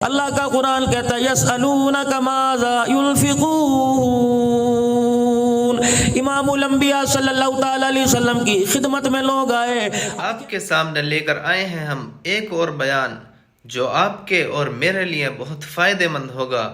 اللہ کا قرآن کہتا ہے یسألونک ماذا ينفقون۔ امام الانبیاء صلی اللہ تعالی علیہ وسلم کی خدمت میں لوگ آئے، آپ کے سامنے لے کر آئے ہیں ہم ایک اور بیان جو آپ کے اور میرے لیے بہت فائدہ مند ہوگا۔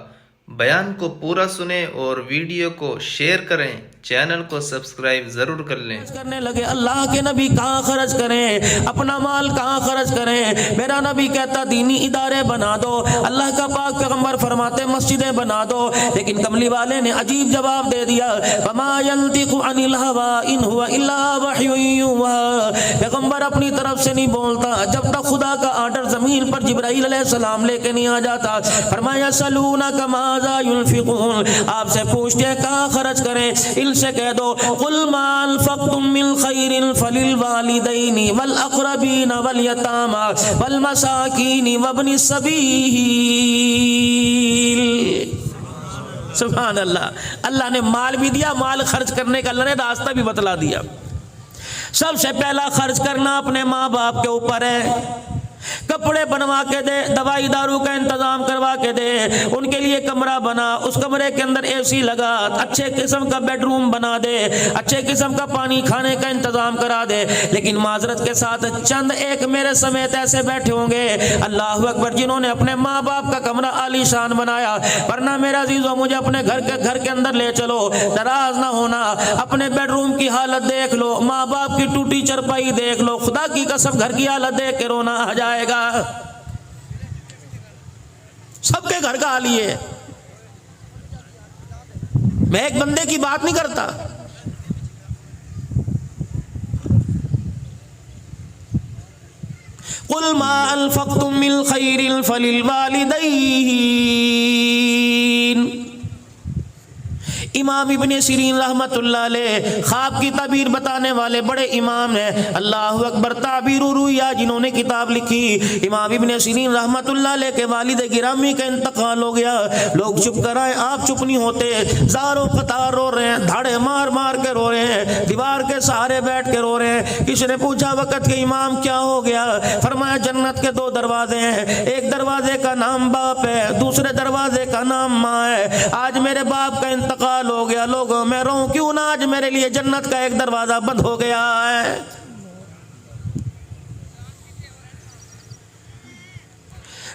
بیان کو پورا سنیں اور ویڈیو کو شیئر کریں، چینل کو سبسکرائب ضرور کر لیں۔ کرنے لگے اللہ کے نبی کہاں خرچ کریں، اپنا مال کہاں خرچ کریں؟ میرا نبی کہتا دینی ادارے بنا دو، اللہ کا پاک پیغمبر فرماتے مسجدیں بنا دو، لیکن کملی والے نے عجیب جواب دے دیا، وما ينطق عن الهوى ان هو الا وحی یوحی۔ پیغمبر اپنی طرف سے نہیں بولتا جب تک خدا کا آرڈر زمین پر جبرائیل علیہ السلام لے کے نہیں آ جاتا۔ فرمایا سلونک ماذا ينفقون، آپ سے پوچھتے ہیں کہاں خرچ کریں؟ ان سے کہہ دو قل ما انفقتم من خیر فللوالدین والاقربین والیتامى والمساکین وابن السبیل۔ سبحان اللہ، اللہ نے مال بھی دیا، مال خرچ کرنے کا اللہ نے راستہ بھی بتلا دیا۔ سب سے پہلا خرچ کرنا اپنے ماں باپ کے اوپر ہے، کپڑے بنوا کے دے، دوائی دارو کا انتظام کروا کے دے، ان کے لیے کمرہ بنا، اس کمرے کے اندر اے سی لگا، اچھے قسم کا بیڈ روم بنا دے، اچھے قسم کا پانی کھانے کا انتظام کرا دے۔ لیکن معذرت کے ساتھ چند ایک میرے سمیت ایسے بیٹھے ہوں گے اللہ اکبر جنہوں نے اپنے ماں باپ کا کمرہ عالی شان بنایا، ورنہ میرا عزیزو مجھے اپنے گھر کے اندر لے چلو، ناراض نہ ہونا، اپنے بیڈ روم کی حالت دیکھ لو، ماں باپ کی ٹوٹی چرپائی دیکھ لو، خدا کی قسم گھر کی حالت دیکھ کے رونا آ جائے گا۔ سب کے گھر کا حال یہ ہے، میں ایک بندے کی بات نہیں کرتا۔ قل ما انفقتم من خیر فللوالدین۔ امام ابن سیرین رحمت اللہ علیہ خواب کی تعبیر بتانے والے بڑے امام ہیں، اللہ اکبر، تعبیر الرؤیا جنہوں نے کتاب لکھی۔ امام ابن سیرین رحمت اللہ علیہ کے والد گرامی کا انتقال ہو گیا، لوگ چپ کر آئے، آپ چپ نہیں ہوتے، زاروں قطار رو رہے ہیں، دھاڑے مار مار کے رو رہے ہیں، دیوار کے سہارے بیٹھ کے رو رہے ہیں۔ کسی نے پوچھا وقت کے امام کیا ہو گیا؟ فرمایا جنت کے دو دروازے ہیں، ایک دروازے کا نام باپ ہے، دوسرے دروازے کا نام ماں ہے۔ آج میرے باپ کا انتقال ہو گیا، لوگوں میں رہوں کیوں نہ، آج میرے لیے جنت کا ایک دروازہ بند ہو گیا ہے۔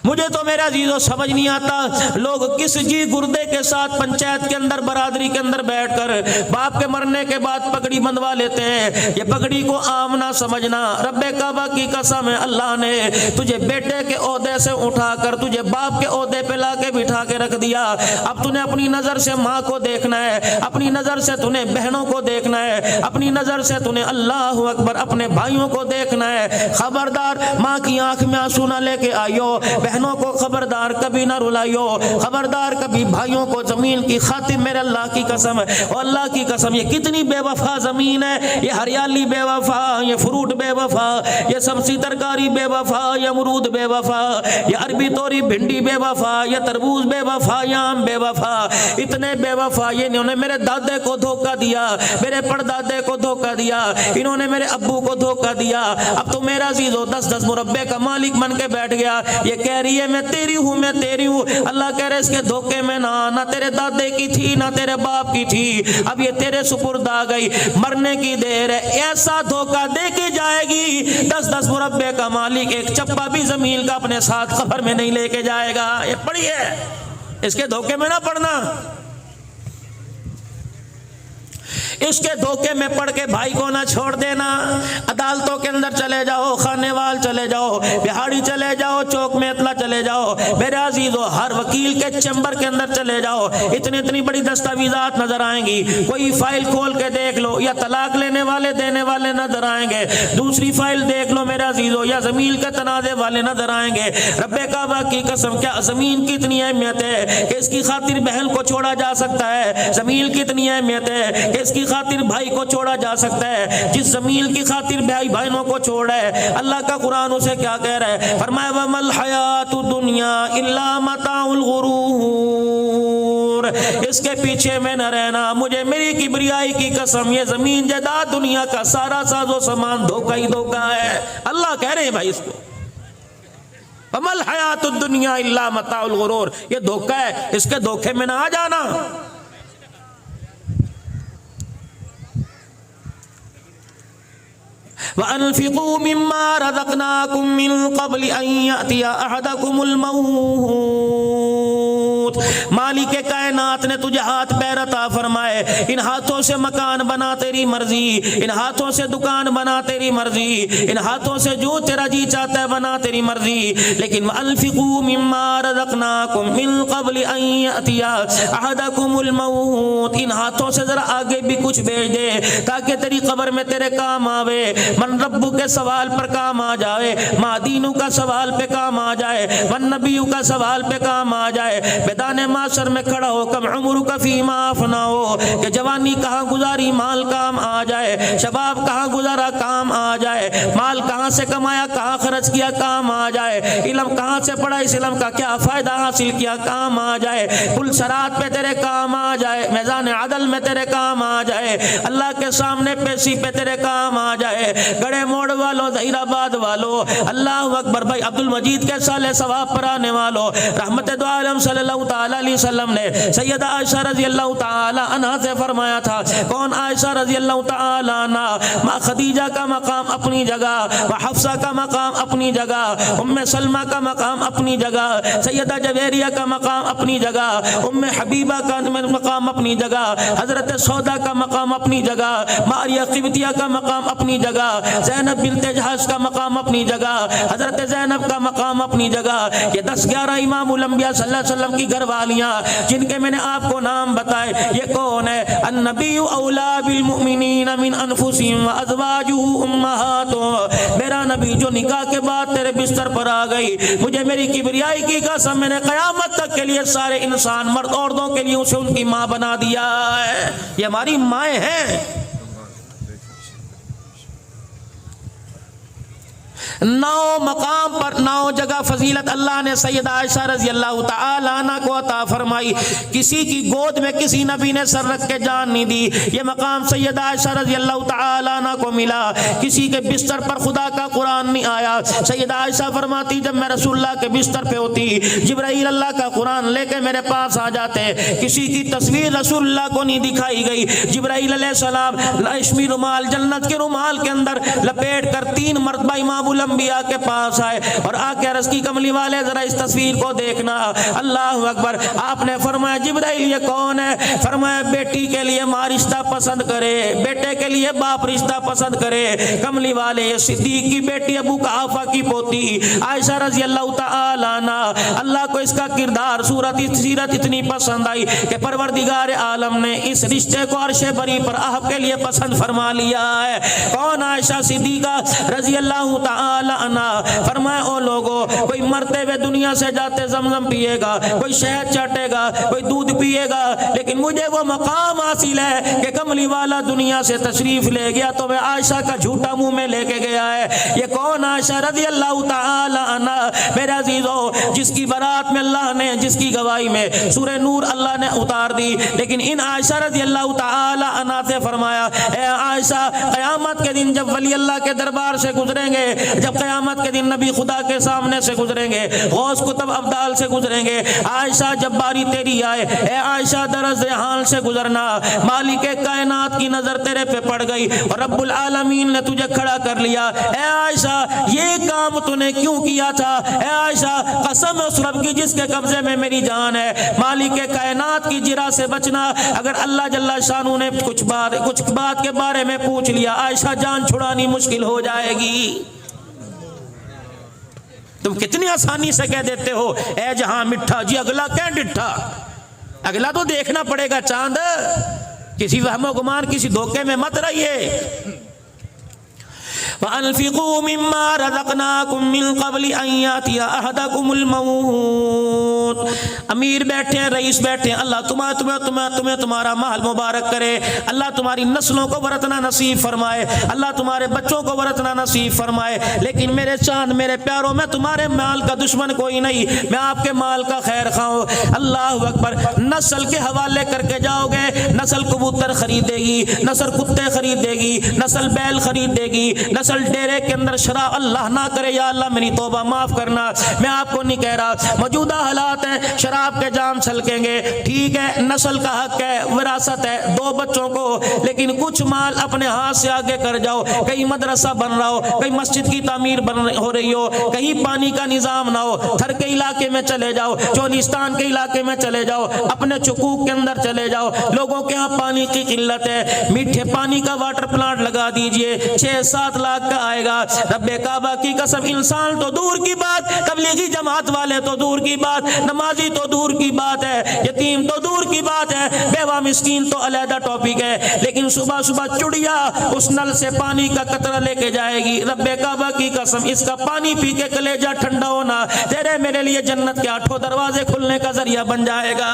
مجھے تو میرا عزیزو سمجھ نہیں آتا لوگ کس جی گردے کے ساتھ پنچایت کے اندر برادری کے اندر بیٹھ کر باپ کے مرنے کے بعد پگڑی بندھوا لیتے ہیں۔ یہ پگڑی کو عام نہ سمجھنا، رب کعبہ کی قسم ہے اللہ نے تجھے بیٹے کے عہدے سے اٹھا کر تجھے باپ کے عہدے پہ لا کے بٹھا کے رکھ دیا۔ اب تو نے اپنی نظر سے ماں کو دیکھنا ہے، اپنی نظر سے تو نے بہنوں کو دیکھنا ہے، اپنی نظر سے تو نے اللہ اکبر اپنے بھائیوں کو دیکھنا ہے۔ خبردار ماں کی آنکھ میں آنسو نہ لے کے آئیو، بہنوں کو خبردار کبھی نہ رلائیو، خبردار کبھی بھائیوں کو زمین کی خاطر، میرے اللہ کی قسم ہے اور اللہ کی قسم یہ کتنی بے وفا زمین ہے، یہ ہریالی بے وفا، یہ فروٹ بے وفا، یہ سبزی ترکاری بے وفا، یہ امرود بے وفا، یہ عربی توری بھنڈی بے وفا، یہ تربوز بے وفا، یہ آم بے وفا، اتنے بے وفا یہ انہوں نے میرے دادے کو دھوکہ دیا، میرے پردادے کو دھوکہ دیا، انہوں نے میرے ابو کو دھوکہ دیا۔ اب تو میرا عزیزو 10 مربے کا مالک بن کے بیٹھ گیا، یہ کہہ رہی ہے میں تیری ہوں، میں تیری ہوں۔ اللہ کہہ رہے اس کے دھوکے میں نہ تیرے دادے کی تھی نہ تیرے باپ کی تھی، اب یہ تیرے سپرد آ گئی، مرنے کی دیر ہے۔ ایسا دھوکہ دے کے جائے گی 10 مربے کا مالک ایک چپا بھی زمین کا اپنے ساتھ قبر میں نہیں لے کے جائے گا۔ یہ پڑھیے، اس کے دھوکے میں نہ پڑنا، اس کے دھوکے میں پڑھ کے بھائی کو نہ چھوڑ دینا۔ عدالتوں کے اندر چلے جاؤ، خانے وال چلے جاؤ، بہاڑی چلے جاؤ، چوک میں اطلاع چلے جاؤ، میرے عزیزو ہر وکیل کے چیمبر کے اندر چلے جاؤ، اتنی بڑی دستاویزات نظر آئیں گی، کوئی فائل کھول کے دیکھ لو، یا طلاق لینے والے دینے والے نظر آئیں گے، دوسری فائل دیکھ لو میرے عزیزو، یا زمین کے تنازع والے نظر آئیں گے۔ رب کعبہ کی قسم کیا زمین کی اتنی اہمیت ہے کہ اس کی خاطر بہن کو چھوڑا جا سکتا ہے، زمین کی اتنی اہمیت ہے کہ اس کی خاطر بھائی کو چھوڑا جا سکتا ہے، جس زمین کی خاطر بھائیوں کو چھوڑ رہا ہے۔ اللہ کا قرآن اسے کیا کہہ رہا ہے؟ فرمایا وَمَا الْحَيَاةُ الدُّنْيَا إِلَّا مَتَاعُ الْغُرُورِ، اس کے پیچھے میں نہ رہنا، مجھے میری کبریائی کی قسم یہ زمین جائیداد دنیا کا سارا ساز و سامان دھوکہ ہی دھوکہ ہے۔ اللہ کہہ رہے ہیں بھائی اس کو وَمَا الْحَيَاةُ الدُّنْيَا إِلَّا مَتَاعُ الْغُرُورِ، یہ دھوکہ ہے، اس کے دھوکے میں نہ آ جانا۔ وَأَنفِقُوا مِمَّا رَزَقْنَاكُم مِّن قَبْلِ أَن يَأْتِيَ أَحَدَكُمُ الْمَوْتُ، مالک کائنات نے تجھے ہاتھ پیر عطا فرمائے، ان ہاتھوں سے مکان بنا تیری مرضی، ان ہاتھوں سے دکان بنا تیری مرضی، ان ہاتھوں سے جو تیرا جی چاہتا ہے بنا تیری مرضی، لیکن وَأَنفِقُوا مِمَّا رَزَقْنَاكُم مِّن قَبْلِ أَن يَأْتِيَ أَحَدَكُمُ الْمَوْتُ، ان ہاتھوں سے ذرا آگے بھی کچھ بھیج دے تاکہ تیری قبر میں تیرے کام آوے، من ربو کے سوال پر کام آ جائے، ما دینو کا سوال پہ کام آ جائے، من نبیو کا سوال پہ کام آ جائے، میدان معاشر میں کھڑا ہو کم عمر کا فیما افنا ہو، کہ جوانی کہاں گزاری مال کام آ جائے، شباب کہاں گزارا کام آ جائے، مال کہاں سے کمایا کہاں خرچ کیا کام آ جائے، علم کہاں سے پڑھا اس علم کا کیا فائدہ حاصل کیا کام آ جائے، پل صراط پہ تیرے کام آ جائے، میدان عدل میں تیرے کام آ جائے، اللہ کے سامنے پیشی پہ تیرے کام آ جائے، گڑے موڑ والوں ظہیر آباد والوں، اللہ اکبر بھائی عبد المجید کے سالے ثواب پر آنے والوں، رحمت دو عالم صلی اللہ تعالی علیہ وسلم نے سیدہ عائشہ رضی اللہ تعالی عنہ سے فرمایا تھا، کون عائشہ رضی اللہ تعالی عنہ، ماں خدیجہ کا مقام اپنی جگہ، ماں حفصہ کا مقام اپنی جگہ، ام سلمہ کا مقام اپنی جگہ، سیدہ جویریہ کا مقام اپنی جگہ، ام حبیبہ کا مقام اپنی جگہ، حضرت سودا کا مقام اپنی جگہ، ماریہ قبطیہ کا مقام اپنی جگہ، زینب بنت جحش کا مقام اپنی جگہ، حضرت زینب کا مقام اپنی جگہ، یہ 10-11 امام الانبیاء صلی اللہ علیہ وسلم کی گھر والیاں جن کے میں نے آپ کو نام بتائے، یہ کون ہے؟ النبی اولا بالمؤمنین من انفسہم وازواجہ امہاتہم، میرا نبی جو نکاح کے بعد تیرے بستر پر آ گئی، مجھے میری کبریائی کی قسم میں نے قیامت تک کے لیے سارے انسان مرد عورتوں کے لیے اسے ان کی ماں بنا دیا ہے، یہ ہماری مائیں ہیں۔ 9 مقام پر 9 جگہ فضیلت اللہ نے سیدہ عائشہ رضی اللہ تعالی عنہ کو عطا فرمائی، کسی کی گود میں کسی نبی نے سر رکھ کے جان نہیں دی، یہ مقام سیدہ عائشہ رضی اللہ تعالی عنہ کو ملا، کسی کے بستر پر خدا کا قرآن نہیں آیا، سیدہ عائشہ فرماتی جب میں رسول اللہ کے بستر پہ ہوتی جبرائیل اللہ کا قرآن لے کے میرے پاس آ جاتے، کسی کی تصویر رسول اللہ کو نہیں دکھائی گئی، جبرائیل علیہ السلام ریشمی رومال جنت کے رومال کے اندر لپیٹ کر 3 مرتبہ امام الانبیاء کے پاس آئے اور آ کے عرض کی کملی والے ذرا اس تصویر کو دیکھنا، اللہ اکبر، آپ نے فرمایا جبرائیل یہ کون ہے؟ فرمایا بیٹی کے لیے ماں رشتہ پسند کرے، بیٹے کے لیے باپ رشتہ پسند کرے، کملی والے یہ صدیق کی بیٹی ابو قحافہ کی پوتی عائشہ رضی اللہ تعالی عنہ، اللہ کو اس کا کردار سیرت اتنی پسند آئی کہ پروردگار عالم نے اس رشتے کو عرش بری پر آپ کے لیے پسند فرما لیا ہے۔ کون؟ عائشہ صدیقہ رضی اللہ تعالی عنہ۔ فرمایا او لوگو، کوئی مرتے ہوئے دنیا سے جاتے زمزم پیے گا، کوئی شہد چاٹے گا، کوئی دودھ پیے گا، لیکن مجھے وہ مقام حاصل ہے کہ کملی والا دنیا سے تشریف لے گیا تو میں عائشہ کا جھوٹا منہ میں لے کے گیا ہے۔ یہ کون؟ عائشہ رضی اللہ تعالی عنہ۔ میرے عزیزو، جس کی برات میں اللہ نے، جس کی گواہی میں سورہ نور اللہ نے اتار دی، لیکن ان عائشہ رضی اللہ تعالی عنہ سے فرمایا اے عائشہ، قیامت کے دن جب ولی اللہ کے دربار سے گزریں گے، جب قیامت کے دن نبی خدا کے سامنے سے گزریں گے، غوث کتب ابدال سے گزریں گے، عائشہ جب باری تیری آئے، اے عائشہ درز حال سے گزرنا، مالک کائنات کی نظر تیرے پہ پڑ گئی اور رب العالمین نے تجھے کھڑا کر لیا، اے عائشہ یہ کام تو نے کیوں کیا تھا؟ اے عائشہ قسم اس رب کی جس کے قبضے میں میری جان ہے، مالک کائنات کی جرا سے بچنا، اگر اللہ جل شانہ نے کچھ بات کے بارے میں پوچھ لیا، عائشہ جان چھڑانی مشکل ہو جائے گی۔ تم کتنی آسانی سے کہہ دیتے ہو اے جہاں مٹھا، جی اگلا کیا ڈٹھا، اگلا تو دیکھنا پڑے گا چاند، کسی وہم و گمان کسی دھوکے میں مت رہیے۔ وَأَنفِقُوا مِمَّا رَزَقْنَاكُم مِّن قَبْلِ أَن يَأْتِيَ أَحَدَكُمُ الْمَوْتُ، امیر بیٹھے ہیں, رئیس بیٹھے ہیں, اللہ تمہیں تمہارا مال مبارک کرے, اللہ تمہاری نسلوں کو ورثنا نصیب فرمائے, اللہ تمہارے بچوں کو ورثنا نصیب فرمائے. لیکن میرے چاند میرے پیاروں, میں تمہارے مال کا دشمن کوئی نہیں, میں آپ کے مال کا خیر خواہ ہوں. اللہ اکبر. نسل کے حوالے کر کے جاؤ گے, نسل کبوتر خریدے گی, نسل کتے خریدے گی, نسل بیل خریدے گی, نسل ڈیرے کے اندر شراب, اللہ نہ کرے, یا اللہ میری توبہ معاف کرنا, میں آپ کو نہیں کہہ رہا. موجودہ حالات ہیں, شراب کے جام چھلکیں گے, ٹھیک ہے, نسل کا حق ہے, وراثت ہے 2 بچوں کو, لیکن کچھ مال اپنے ہاتھ سے آگے کر جاؤ. کہیں مدرسہ بن رہا ہو, کہیں مسجد کی تعمیر ہو رہی ہو, کہیں پانی کا نظام نہ ہو, تھر کے علاقے میں چلے جاؤ, چولستان کے علاقے میں چلے جاؤ, اپنے چکوک کے اندر چلے جاؤ, لوگوں کے ہاں پانی کی قلت ہے, میٹھے پانی کا واٹر پلانٹ لگا دیجئے, 6-7 لاکھ کا آئے گا. رب کعبہ کی قسم, انسان تو دور کی بات, تبلیغی جماعت والے تو دور کی بات, نمازی تو دور کی بات ہے, یتیم تو دور کی بات ہے, بیوہ مسکین تو علیحدہ ٹاپک ہے, لیکن صبح صبح چڑیا اس نل سے پانی کا قطرہ لے کے جائے گی. رب کعبہ کی قسم, اس کا پانی پی کے کلیجہ ٹھنڈا ہونا تیرے میرے لیے جنت کے 8 دروازے کھلنے کا ذریعہ بن جائے گا.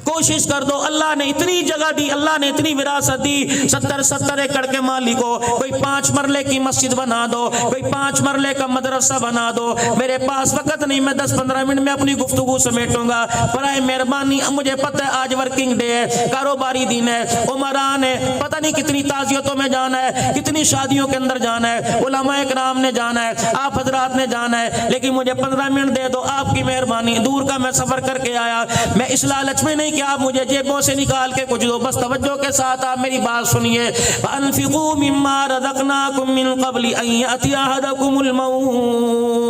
کوشش کر دو. اللہ نے اتنی جگہ دی, اللہ نے اتنی وراثت دی. 70 ایکڑ کے مالک کو کوئی 5 مرلے کی مسجد بنا دو, کوئی 5 مرلے کا مدرسہ بنا دو. میرے پاس وقت نہیں, میں 10-15 منٹ میں اپنی گفتگو سمیٹوں گا. برائے مہربانی, مجھے پتہ ہے آج ورکنگ ڈے ہے, کاروباری دن ہے, عمران ہے, پتہ نہیں کتنی تعزیتوں میں جانا ہے, کتنی شادیوں کے اندر جانا ہے, علماء کرام نے جانا ہے, آپ حضرات نے جانا ہے, لیکن مجھے 15 منٹ دے دو. آپ کی مہربانی, دور کا میں سفر کر کے آیا, میں اس لالچ میں نہیں کہ آپ مجھے جیبوں سے نکال کے کچھ دو, بس توجہ کے ساتھ آپ میری بات سنیے. فَأَنفِقُوا مِمَّا رَزَقْنَاكُم مِّن قَبْلِ أَن يَأْتِيَ أَحَدَكُمُ الْمَوْتُ.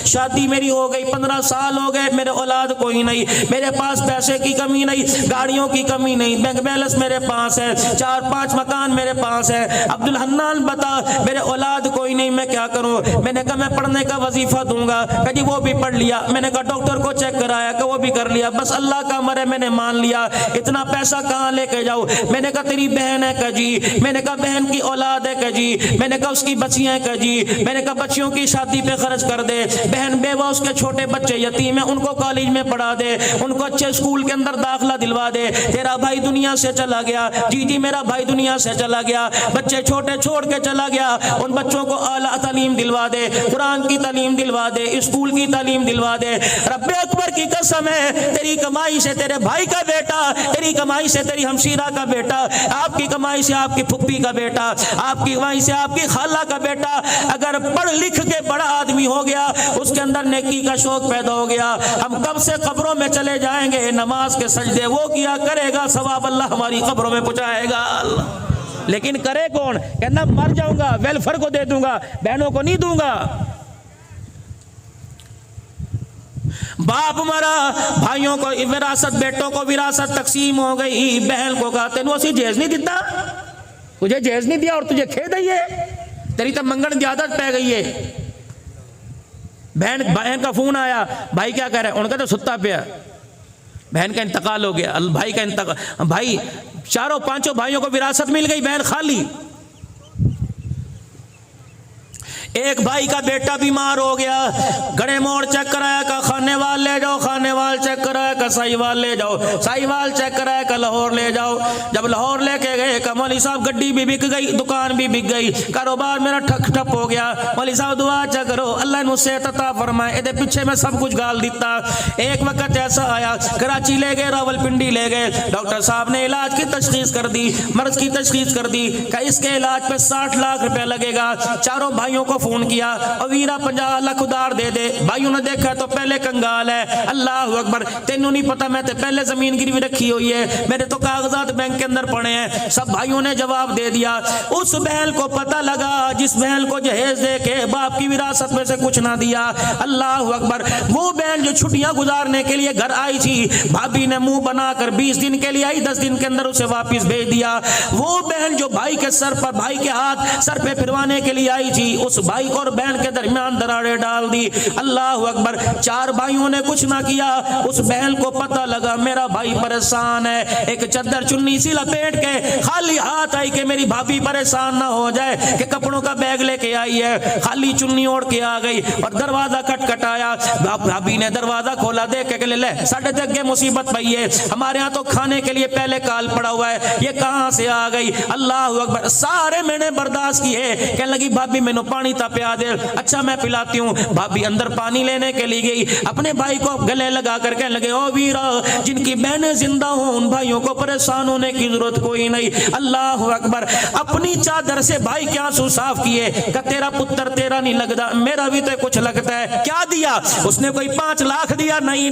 شادی میری ہو گئی, 15 سال ہو گئے, میرے اولاد کوئی نہیں, میرے پاس پیسے کی کمی نہیں, گاڑیوں کی کمی نہیں, بینک بیلنس میرے پاس ہے, 4-5 مکان میرے پاس ہے. عبد الحنان بتا, میرے اولاد کوئی نہیں, میں کیا کروں؟ میں نے کہا میں پڑھنے کا وظیفہ دوں گا. کہ جی وہ بھی پڑھ لیا. میں نے کہا ڈاکٹر کو چیک کرایا, کہ وہ بھی کر لیا. بس اللہ کا امر ہے, میں نے مان لیا. اتنا پیسہ کہاں لے کے جاؤ؟ میں نے کہا تیری بہن ہے کہ جی, میں نے کہا بہن کی اولاد ہے کہ جی, میں نے کہا اس کی بچیاں ہیں کہ جی, میں نے کہا بچیوں کی شادی پہ خرچ کر دے. بہن بیوہ اس کے چھوٹے بچے یتیم ہیں, ان کو کالج میں پڑھا دے, ان کو اچھے اسکول کے اندر داخلہ دلوا دے. تیرا بھائی دنیا سے چلا گیا, جی میرا بھائی دنیا سے چلا گیا, بچے چھوٹے چھوڑ کے چلا گیا, ان بچوں کو اعلیٰ تعلیم دلوا دے, قرآن کی تعلیم دلوا دے, اسکول کی تعلیم دلوا دے. رب اکبر کی قسم ہے, تیری کمائی سے تیرے بھائی کا بیٹا, تیری کمائی سے تیری ہمشیرہ کا بیٹا, آپ کی کمائی سے آپ کی پھپھی کا بیٹا, آپ کی کمائی سے آپ کی خالہ کا بیٹا اگر پڑھ لکھ کے بڑا آدمی ہو گیا, اس کے اندر نیکی کا شوق پیدا ہو گیا, ہم کب سے قبروں میں چلے جائیں گے. نماز کے سجدے وہ کیا کرے گا, ثواب اللہ ہماری قبروں میں پہنچائے گا. لیکن کرے کون؟ کہنا مر جاؤں گا, ویلفر کو دے دوں گا, بہنوں کو نہیں دوں گا. باپ مرا, بھائیوں کو وراثت, بیٹوں کو وراثت تقسیم ہو گئی. بہن کو کہا تینوں اسی جہیز نہیں دیتا, تجھے جہیز نہیں دیا اور تجھے کھے دئیے, تیری تو منگن کی عادت پہ گئی ہے. بہن کا فون آیا, بھائی کیا کہہ رہے ہیں؟ ان کا تو ستا پیا, بہن کا انتقال ہو گیا. بھائی کا انتقال, بھائی 4-5 بھائیوں کو وراثت مل گئی, بہن خالی. ایک بھائی کا بیٹا بیمار ہو گیا, گڑے موڑ چیک کرایا کہ خانے وال لے جاؤ, خانے وال چیک کرایا کہ سائی وال لے جاؤ, سائی وال چیک کرایا کہ لاہور لے جاؤ. جب لاہور لے کے گئے کہ مولوی صاحب گڈی بھی بک گئی, دکان بھی بک گئی, کاروبار میرا ٹھپ ہو گیا. مولوی صاحب دعا چیک کرو, اللہ نے اسے عطا فرمائے, ادھر پیچھے میں سب کچھ گال دیتا. ایک وقت ایسا آیا, کراچی لے گئے, راول پنڈی لے گئے, ڈاکٹر صاحب نے علاج کی تشخیص کر دی, مرض کی تشخیص کر دی کہ اس کے علاج پہ 60 لاکھ روپے لگے گا. چاروں بھائیوں کو فون کیا, اویرا 50 لاکھ ادھار دے دے. بھائیوں نے دیکھا تو پہلے کنگال ہے, اللہ اکبر, تینوں نہیں پتا میں تے پہلے زمین گروی رکھی ہوئی ہے, میرے تو کاغذات بینک کے اندر پڑے ہیں. سب بھائیوں نے جواب دے دیا. اس بہن کو پتہ لگا جس بہن کو جہیز دے کے باپ کی وراثت میں سے کچھ نہ دیا, اللہ اکبر, وہ بہن جو چھٹیاں گزارنے کے لیے گھر آئی تھی, بھابھی نے منہ بنا کر 20 دن کے لیے آئی, 10 دن کے اندر اسے واپس بھیج دیا. وہ بہن جو بھائی کے سر پر, بھائی کے ہاتھ سر پہ پھروانے کے لیے آئی تھی, اس بھائی کو اور بہن کے درمیان دراڑیں ڈال دی. اللہ اکبر, 4 بھائیوں نے کچھ نہ کیا, اس بہن کو کو پتہ لگا میرا بھائی پریشان ہے، ایک چادر چنی سی لپیٹ کے خالی ہاتھ آئی کہ میری بھابھی پریشان نہ ہو جائے، کہ کپڑوں کا بیگ لے کے آئی ہے، خالی چنی اوڑھ کے آ گئی اور دروازہ کھٹکھٹایا۔ بھابھی نے دروازہ کھولا، دیکھ کے لے ساڈے تے اگے مصیبت پئی ہے، ہمارے ہاں تو کھانے کے لیے پہلے کال پڑا ہوا ہے، یہ کہاں سے آ گئی؟ اللہ اکبر، سارے میں نے برداشت کیے۔ کہنے لگی بھابھی مینوں پانی تا پیا دے، اچھا میں پلاتی ہوں۔ بھابھی اندر پانی لینے کے لیے گئی، اپنے بھائی کو گلے لگا کر کہنے لگے او ویرا، جن کی بہنیں زندہ ہوں ان بھائیوں کو پریشان ہونے کی ضرورت کوئی نہیں۔ اللہ اکبر، اپنی چادر سے بھائی کے آنسو صاف کیے کہ تیرا پتر تیرا نہیں لگتا، میرا بھی تو کچھ لگتا ہے۔ کیا دیا اس نے؟ کوئی 5 لاکھ دیا؟ نہیں۔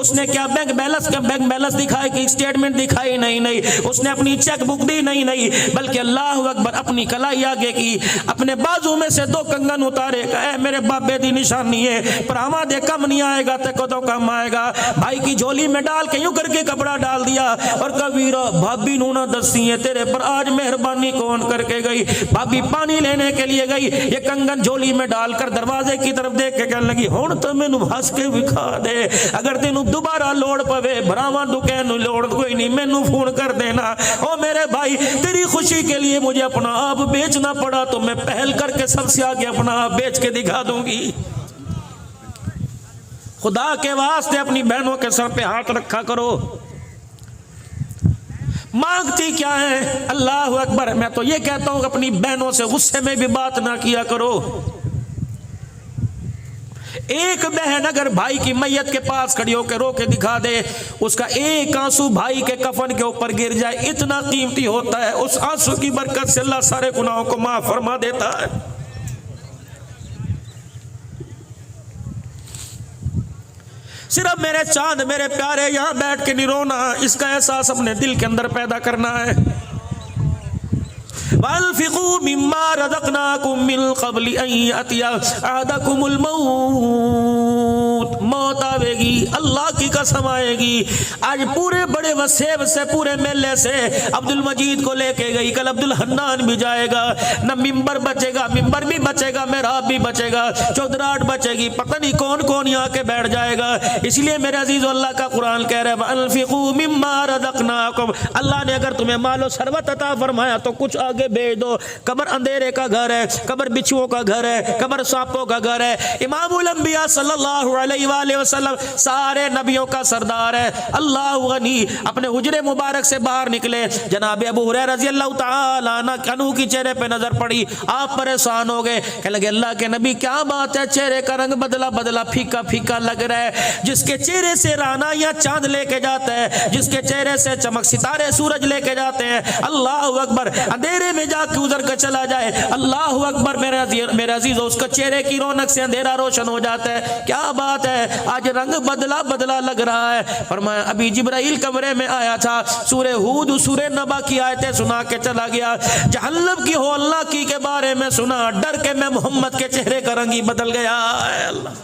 اس نے کیا بینک بیلنس دکھائی کہ اسٹیٹمنٹ دکھائی؟ نہیں۔ اس نے اپنی چیک بک دی؟ نہیں، بلکہ اللہ اکبر اپنی کلائی آگے کی، اپنے بازو میں سے 2 کنگن اتارے کہ اے میرے بابے دی نشانی ہے، پراما دے کم نہیں آئے گا تے کدوں کم آئے گا۔ بھائی کی جھولی میں ڈال کے یوں کر کے کپڑا ڈال دیا اور کہا ویرا بھابی نو نہ دسی ہے تیرے پر آج مہربانی کون کر کے گئی؟ بھابی پانی لینے کے لیے گئی، یہ کنگن جھولی میں ڈال کر دروازے کی طرف دیکھ کے کہنے لگی ہن تو مینوں ہنس کے وکھا دے، اگر تینوں دوبارہ لوڑ پوے بھراواں دکے نو لوڑ کوئی نہیں، مینوں فون کر دینا۔ او میرے بھائی، تیری خوشی کے لیے مجھے اپنا آپ بیچنا پڑا تو میں پہل کر کے سب سے آگے اپنا آپ بیچ کے دکھا دوں گی۔ خدا کے واسطے اپنی بہنوں کے سر پہ ہاتھ رکھا کرو۔ مانگتی کیا ہے؟ اللہ اکبر، میں تو یہ کہتا ہوں کہ اپنی بہنوں سے غصے میں بھی بات نہ کیا کرو۔ ایک بہن اگر بھائی کی میت کے پاس کھڑی ہو کے رو کے دکھا دے، اس کا ایک آنسو بھائی کے کفن کے اوپر گر جائے، اتنا قیمتی ہوتا ہے۔ اس آنسو کی برکت سے اللہ سارے گناہوں کو معاف فرما دیتا ہے۔ صرف میرے چاند میرے پیارے یہاں بیٹھ کے نہیں رونا، اس کا احساس اپنے دل کے اندر پیدا کرنا ہے۔ وَأَنفِقُوا مِمَّا رَزَقْنَاكُم مِّن قَبْلِ أَن يَأْتِيَ أَحَدَكُمُ الْمَوْتُ، موت آئے گی، اللہ کی قسم آئے گی۔ آج پورے بڑے وسیب سے پورے میلے سے عبد المجید کو لے کے گئی، کل عبد الحنان بھی جائے گا، نہ ممبر بچے گا، ممبر بھی بچے گا، محراب بھی بچے گا، چودراہٹ بچے گی، پتہ نہیں کون کون یہاں کے بیٹھ جائے گا۔ اس لیے میرے عزیز اللہ کا قرآن کہہ رہا ہے وَأَنفِقُوا مِمَّا رَزَقْنَاكُمْ، اللہ نے اگر تمہیں مال و ثروت عطا فرمایا تو کچھ آگے بھیج دو۔ قبر اندھیرے کا گھر ہے، قبر بچھوؤں کا گھر ہے، قبر سانپوں کا گھر ہے۔ امام الانبیاء صلی اللہ علیہ وآلہ وسلم سارے نبیوں کا سردار ہے، اللہ غنی، اپنے حجرے مبارک سے باہر نکلے، جناب ابو ہریرہ رضی اللہ تعالی عنہ کی چہرے پہ نظر پڑی، آپ پریشان ہو گئے، کہنے لگے اللہ کے نبی کیا بات ہے، چہرے کا رنگ بدلا پھیکا پھیکا لگ رہا ہے۔ جس کے چہرے سے رانا یا چاند لے کے جاتا ہے، جس کے چہرے سے چمک ستارے سورج لے کے جاتے ہیں، اللہ اکبر، اندھیرے میں جا کے گزر کر چلا جائے، اللہ اکبر، میرے عزیز اس کا چہرے کی رونق سے اندھیرا روشن ہو جاتا ہے۔ کیا بات ہے، آج رنگ بدلا لگ رہا ہے۔ فرمایا ابھی جبرائیل کمرے میں آیا تھا، سورہ ہود سورہ نبا کی آیتیں سنا کے چلا گیا، جہنم کی ہو اللہ کی کے بارے میں سنا، ڈر کے میں محمد کے چہرے کا رنگ ہی بدل گیا۔ اے اللہ،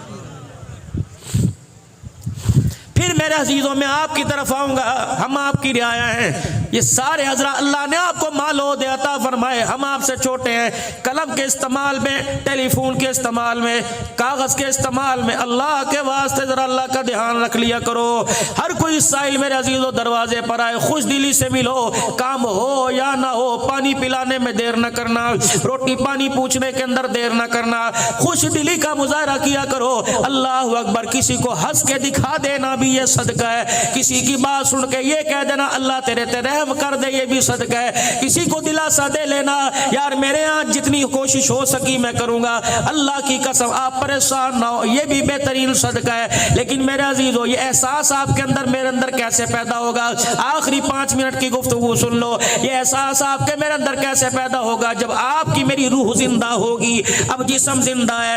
پھر میرے عزیزوں میں آپ کی طرف آؤں گا، ہم آپ کی رعایا ہیں، یہ سارے حضرات اللہ نے آپ کو مال و عطا فرمائے، ہم آپ سے چھوٹے ہیں، قلم کے استعمال میں، ٹیلی فون کے استعمال میں، کاغذ کے استعمال میں، اللہ کے واسطے ذرا اللہ کا دھیان رکھ لیا کرو۔ ہر کوئی سائل میرے عزیزوں دروازے پر آئے، خوش دلی سے ملو، کام ہو یا نہ ہو، پانی پلانے میں دیر نہ کرنا، روٹی پانی پوچھنے کے اندر دیر نہ کرنا، خوش دلی کا مظاہرہ کیا کرو۔ اللہ اکبر، کسی کو ہنس کے دکھا دینا بھی یہ صدقہ ہے، کسی کی بات سن کے یہ کہہ دینا اللہ تیرے تے رحم کر دے، یہ بھی صدقہ ہے، کسی کو دلاسا دے لینا یار میرے ہاں جتنی کوشش ہو سکی میں کروں گا، اللہ کی قسم آپ پریشان نہ ہو، یہ بھی بہترین صدقہ ہے۔ لیکن میرے عزیزو یہ احساس آپ کے اندر میرے اندر کیسے پیدا ہوگا؟ آخری 5 منٹ کی گفتگو سن لو، یہ احساس آپ کے میرے اندر کیسے پیدا ہوگا؟ جب آپ کی میری روح زندہ ہوگی، اب جسم زندہ ہے،